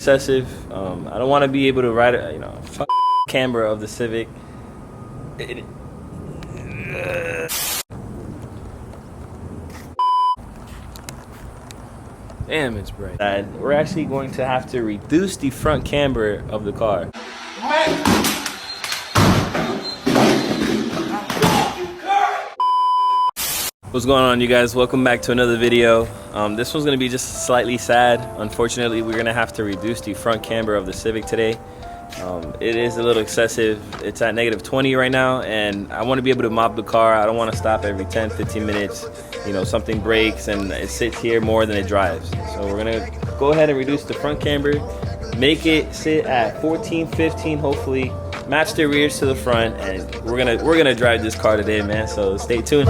excessive. I don't want to be able to ride it, you know, Camber of the Civic. Damn, it's bright. And we're actually going to have to reduce the front camber of the car. What's going on, you guys? Welcome back to another video. This one's gonna be just slightly sad. Unfortunately, we're gonna have to reduce the front camber of the Civic today. It is a little excessive. It's at -20 right now, and I want to be able to mop the car. I don't want to stop every 10-15 minutes. You know, something breaks and it sits here more than it drives. So we're gonna go ahead and reduce the front camber, make it sit at 14, 15, hopefully match the rears to the front, and we're gonna drive this car today, man. So stay tuned.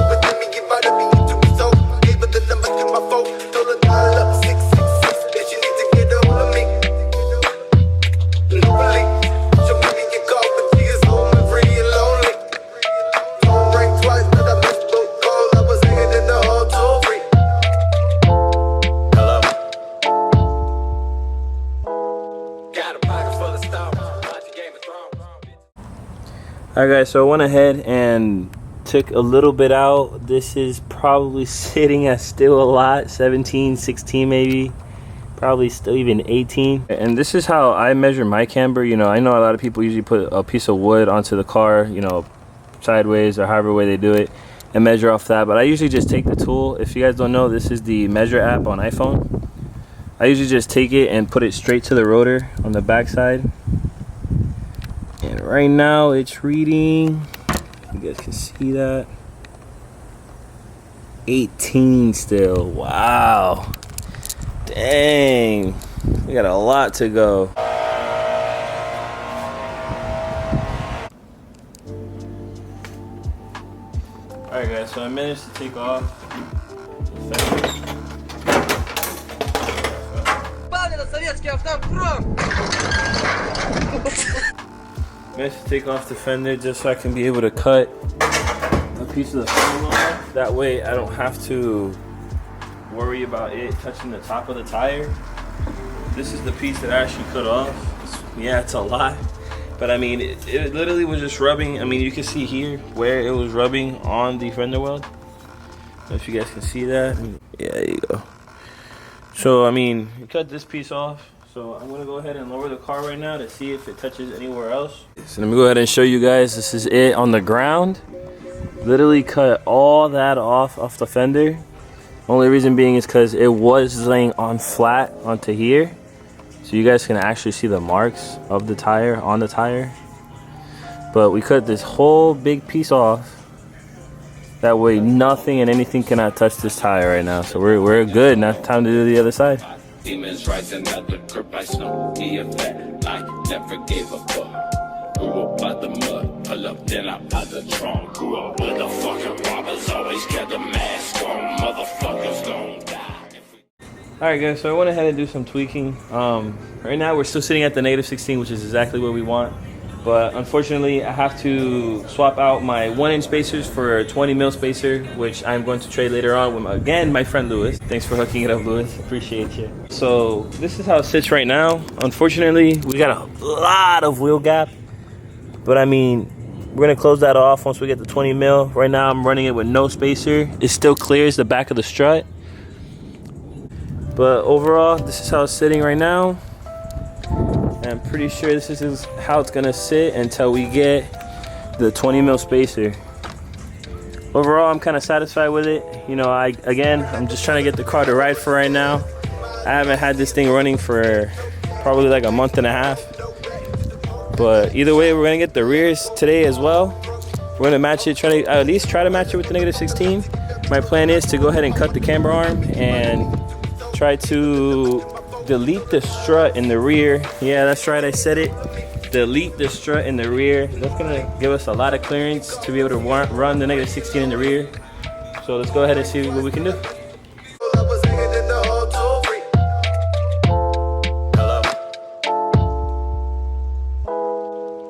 Alright guys, so I went ahead and took a little bit out. This is probably sitting at still a lot, 17, 16 maybe, probably still even 18. And this is how I measure my camber. You know, I know a lot of people usually put a piece of wood onto the car, you know, sideways or however way they do it, and measure off that. But I usually just take the tool. If you guys don't know, this is the measure app on iPhone. I usually just take it and put it straight to the rotor on the back side. And right now it's reading, you guys can see that, 18 still. Wow, dang, we got a lot to go. Alright guys, so I managed to take off Managed to take off the fender just so I can be able to cut a piece of the fender off. That way I don't have to worry about it touching the top of the tire. This is the piece that I actually cut off. Yeah, it's a lot, but I mean it literally was just rubbing. I mean, you can see here where it was rubbing on the fender weld. I don't know if you guys can see that. Yeah, there you go. So I mean, you cut this piece off. So I'm gonna go ahead and lower the car right now to see if it touches anywhere else. So let me go ahead and show you guys. This is it on the ground. Literally cut all that off the fender. Only reason being is because it was laying on flat onto here. So you guys can actually see the marks of the tire on the tire. But we cut this whole big piece off. That way nothing and anything cannot touch this tire right now. So we're good. Now it's time to do the other side. Demons rising out the crib, I snow me a fat like never gave a fuck. Grew up by the mud, pull up, then I buy the trunk. Grew up with the fucking robbers, always kept a mask on. Motherfuckers gon' die. Alright guys, so I went ahead and do some tweaking. Right now we're still sitting at the -16, which is exactly what we want. But unfortunately, I have to swap out my 1-inch spacers for a 20mm spacer, which I'm going to trade later on with, again, my friend Lewis. Thanks for hooking it up, Lewis. Appreciate you. So this is how it sits right now. Unfortunately, we got a lot of wheel gap. But I mean, we're going to close that off once we get the 20mm. Right now, I'm running it with no spacer. It still clears the back of the strut. But overall, this is how it's sitting right now. I'm pretty sure this is how it's gonna sit until we get the 20mm spacer. Overall, I'm kind of satisfied with it. You know, I'm just trying to get the car to ride for right now. I haven't had this thing running for probably like a month and a half. But either way, we're gonna get the rears today as well. We're gonna match it, at least try to match it with the -16. My plan is to go ahead and cut the camber arm and try to delete the strut in the rear. Yeah, that's right, I said it. Delete the strut in the rear. That's gonna give us a lot of clearance to be able to run the -16 in the rear. So let's go ahead and see what we can do.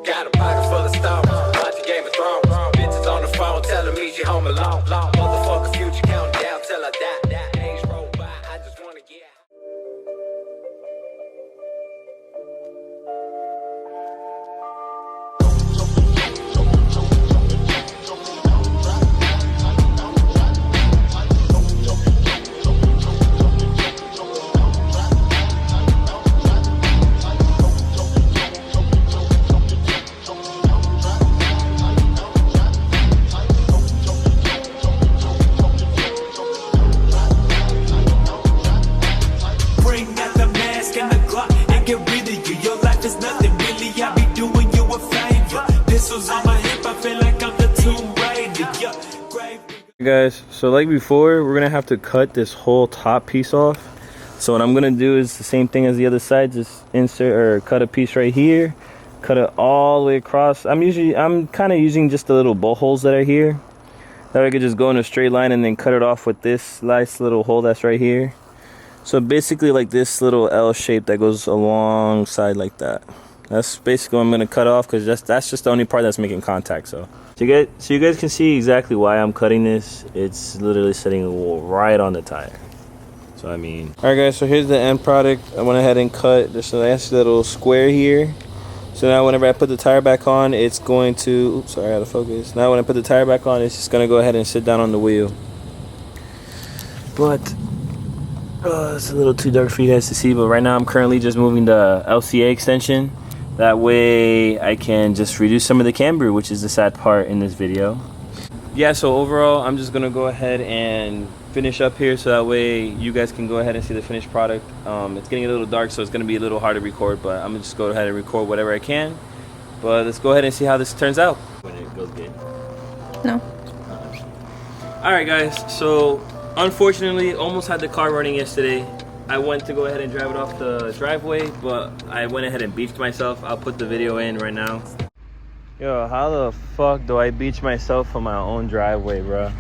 Got a pocket full of stars, watch the Game of Thrones. Bitches on the phone telling me she home alone. Motherfucker future counting. get rid of you. Your life is nothing really, I be doing you a favor. This was on my hip, I feel like I'm the Tomb Raider. Yeah, grave. Guys, so like before, we're gonna have to cut this whole top piece off. So what I'm gonna do is the same thing as the other side, just insert or cut a piece right here, cut it all the way across. I'm kind of using just the little bolt holes that are here. That way I could just go in a straight line and then cut it off with this nice little hole that's right here. So basically like this little L shape that goes alongside like that. That's basically what I'm gonna cut off, because that's just the only part that's making contact. So you guys can see exactly why I'm cutting this. It's literally sitting right on the tire. So I mean, all right guys, so here's the end product. I went ahead and cut just a nice little square here. So now whenever I put the tire back on, it's going to, oops, sorry, out of focus. Now when I put the tire back on, it's just gonna go ahead and sit down on the wheel. But it's a little too dark for you guys to see, but right now I'm currently just moving the LCA extension. That way I can just reduce some of the camber, which is the sad part in this video. Yeah, so overall I'm just gonna go ahead and finish up here, so that way you guys can go ahead and see the finished product. It's getting a little dark, so it's gonna be a little hard to record, but I'm gonna just go ahead and record whatever I can. But let's go ahead and see how this turns out. When it goes good. No. Alright guys, so unfortunately almost had the car running yesterday. I went to go ahead and drive it off the driveway, but I went ahead and beached myself. I'll put the video in right now. Yo, how the fuck do I beach myself on my own driveway, bro?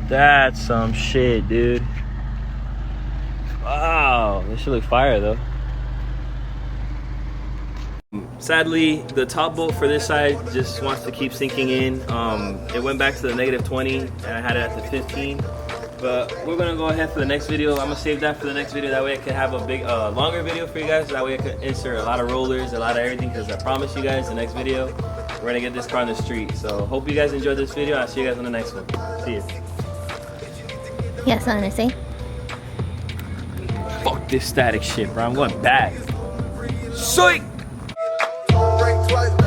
That's some shit, dude. Wow, this should look fire though. Sadly, the top bolt for this side just wants to keep sinking in. It went back to the -20 and I had it at the 15. But we're gonna go ahead for the next video. I'm gonna save that for the next video. That way I can have a big, longer video for you guys. That way I can insert a lot of rollers, a lot of everything, because I promise you guys the next video, we're gonna get this car on the street. So hope you guys enjoyed this video. I'll see you guys on the next one. See you. Yes, honestly. Fuck this static shit, bro. I'm going back. Psych! Don't break twice.